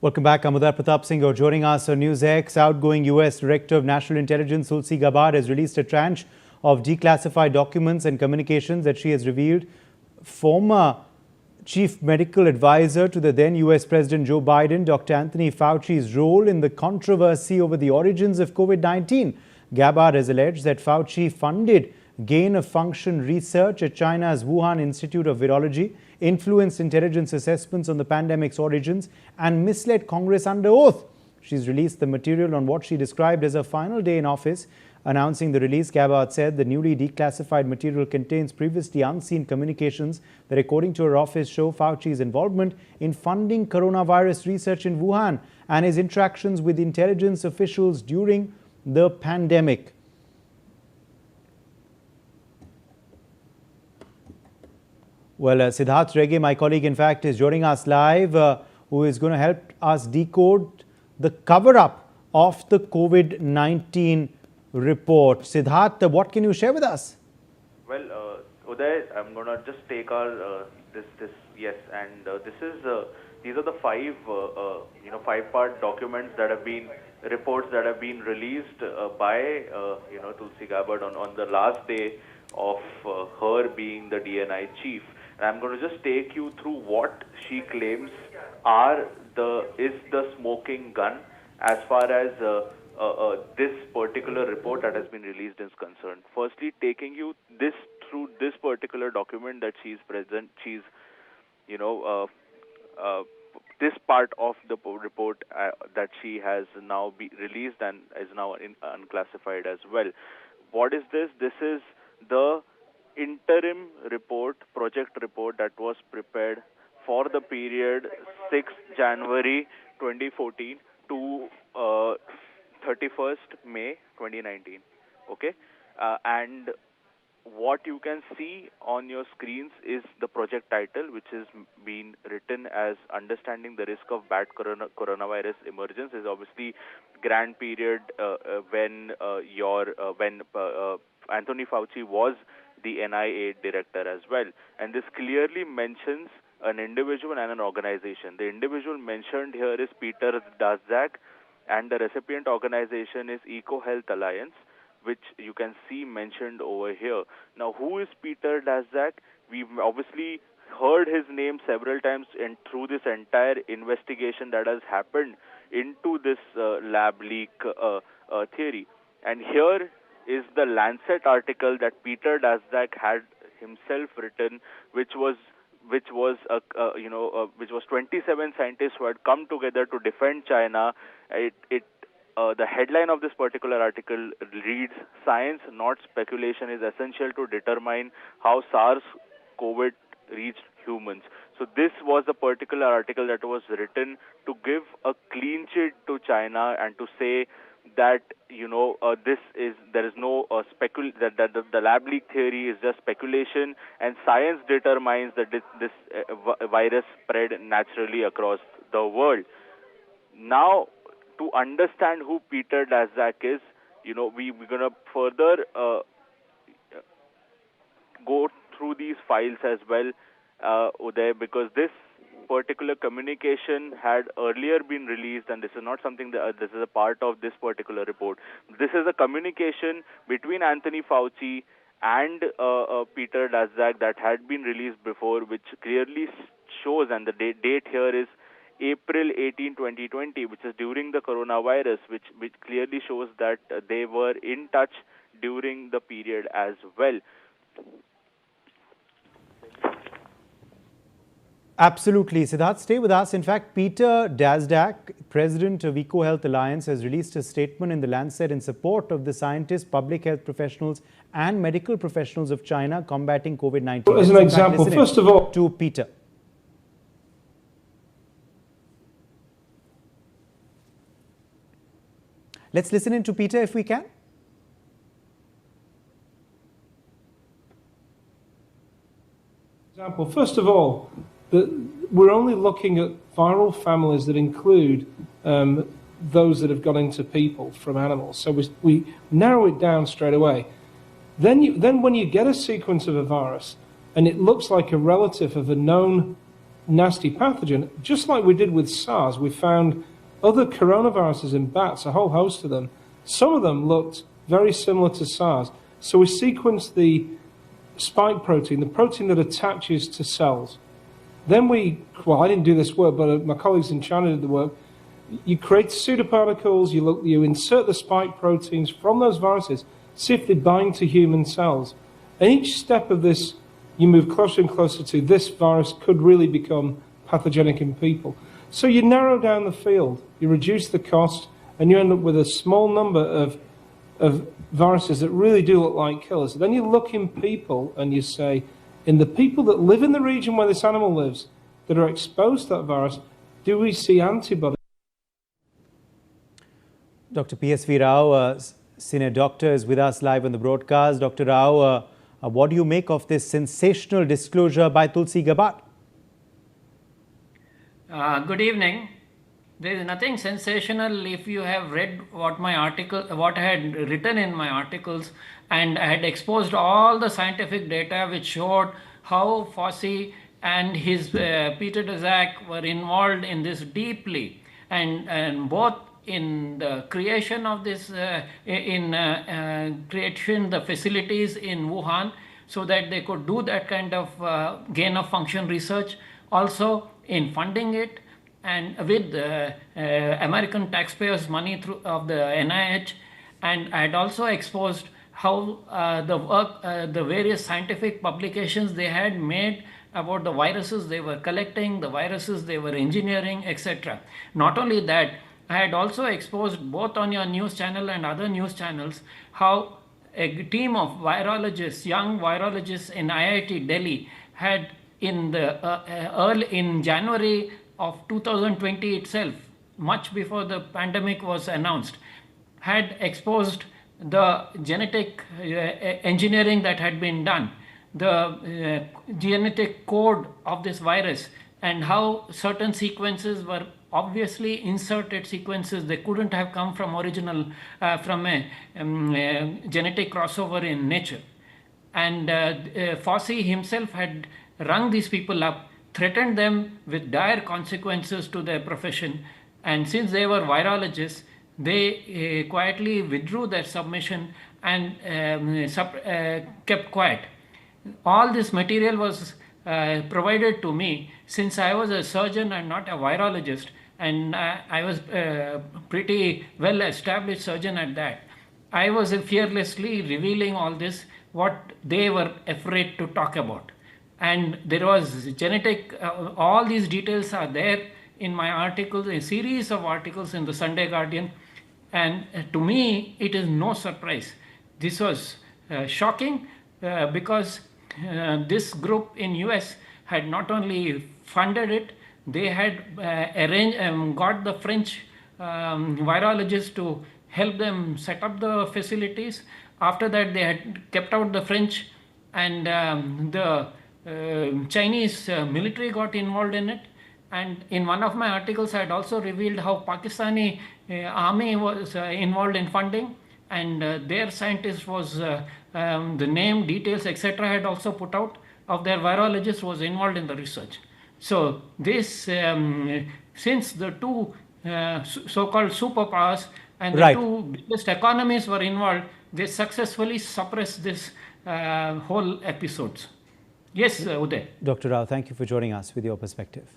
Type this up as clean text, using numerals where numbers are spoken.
Welcome back. I'm Uday Pratap Singh. You're joining us on NewsX. Outgoing U.S. Director of National Intelligence Tulsi Gabbard has released a tranche of declassified documents and communications that she has revealed. Former Chief Medical Advisor to the then U.S. President Joe Biden, Dr. Anthony Fauci's role in the controversy over the origins of COVID-19. Gabbard has alleged that Fauci funded gain-of-function research at China's Wuhan Institute of Virology, influenced intelligence assessments on the pandemic's origins, and misled Congress under oath. She's released the material on what she described as her final day in office. Announcing the release, Gabbard said the newly declassified material contains previously unseen communications that, according to her office, show Fauci's involvement in funding coronavirus research in Wuhan and his interactions with intelligence officials during the pandemic. Well, Siddharth Rege, my colleague, in fact, is joining us live, who is going to help us decode the cover-up of the COVID-19 report. Siddharth, what can you share with us? Well, Uday, I'm going to just take our these are the five-part documents that have been reports that have been released by Tulsi Gabbard on the last day of her being the DNI chief. And I'm going to just take you through what she claims is the smoking gun as far as this particular report that has been released is concerned. Firstly, taking you through this particular document that she's this part of the report that she has now released and is now unclassified as well. What is this? This is the interim report, project report that was prepared for the period 6 January 2014 to 31st May 2019. Okay, and what you can see on your screens is the project title, which is being written as Understanding the Risk of Bad Coronavirus Emergence. Is obviously grand period when Anthony Fauci was the NIA director as well. And this clearly mentions an individual and an organization. The individual mentioned here is Peter Daszak, and the recipient organization is EcoHealth Alliance, which you can see mentioned over here. Now, who is Peter Daszak? We've obviously heard his name several times and through this entire investigation that has happened into this lab leak theory. And here is the Lancet article that Peter Daszak had himself written, which was 27 scientists who had come together to defend China. The headline of this particular article reads, "Science, not speculation, is essential to determine how SARS-CoV reached humans." So this was the particular article that was written to give a clean sheet to China and to say that the lab leak theory is just speculation, and science determines that this virus spread naturally across the world. Now, to understand who Peter Daszak is, we're going to further go through these files as well, Uday, because this particular communication had earlier been released, and this is not something that this is a part of this particular report. This is a communication between Anthony Fauci and Peter Daszak that had been released before, which clearly shows, and the date here is April 18, 2020, which is during the coronavirus, which clearly shows that they were in touch during the period as well. Absolutely. Siddharth, stay with us. In fact, Peter Daszak, president of EcoHealth Alliance, has released a statement in the Lancet in support of the scientists, public health professionals and medical professionals of China combating COVID-19. As an example, first of all, to Peter. Let's listen in to Peter if we can. Example, first of all, we're only looking at viral families that include those that have gone into people from animals. So we narrow it down straight away. Then when you get a sequence of a virus and it looks like a relative of a known nasty pathogen, just like we did with SARS. We found other coronaviruses in bats, a whole host of them. Some of them looked very similar to SARS. So we sequenced the spike protein, the protein that attaches to cells. Then I didn't do this work, but my colleagues in China did the work. You create pseudoparticles, you insert the spike proteins from those viruses, see if they bind to human cells. And each step of this, you move closer and closer to this virus could really become pathogenic in people. So you narrow down the field, you reduce the cost, and you end up with a small number of viruses that really do look like killers. Then you look in people and you say, in the people that live in the region where this animal lives, that are exposed to that virus, do we see antibodies? Dr. PSV Rao, senior doctor, is with us live on the broadcast. Dr. Rao, what do you make of this sensational disclosure by Tulsi Gabbard? Good evening. There is nothing sensational if you have read what I had written in my articles, and I had exposed all the scientific data which showed how Fauci and his Peter Daszak were involved in this deeply, and both in the creation of this, creation the facilities in Wuhan so that they could do that kind of gain of function research, also in funding it, and with American taxpayers' money of the NIH. And I had also exposed how the various scientific publications they had made about the viruses they were collecting, the viruses they were engineering, etc. Not only that, I had also exposed both on your news channel and other news channels how a team of virologists, young virologists in IIT Delhi had in January of 2020 itself, much before the pandemic was announced, had exposed the genetic engineering that had been done, the genetic code of this virus, and how certain sequences were obviously inserted sequences. They couldn't have come from from a genetic crossover in nature. And Fauci himself had rung these people up, threatened them with dire consequences to their profession. And since they were virologists, they quietly withdrew their submission and kept quiet. All this material was provided to me since I was a surgeon and not a virologist, and I was a pretty well established surgeon at that. I was fearlessly revealing all this, what they were afraid to talk about. And there was genetic, all these details are there in my articles, a series of articles in the Sunday Guardian. And to me, it is no surprise. This was shocking because this group in US had not only funded it, they had got the French virologists to help them set up the facilities. After that, they had kept out the French, and the Chinese military got involved in it. And in one of my articles, I had also revealed how Pakistani army was involved in funding, and their scientist was the name, details, etc. had also put out of their virologist was involved in the research. So this, since the two so-called superpowers and the two biggest economies were involved, they successfully suppressed this whole episodes. Yes, Uday. Dr. Rao, thank you for joining us with your perspective.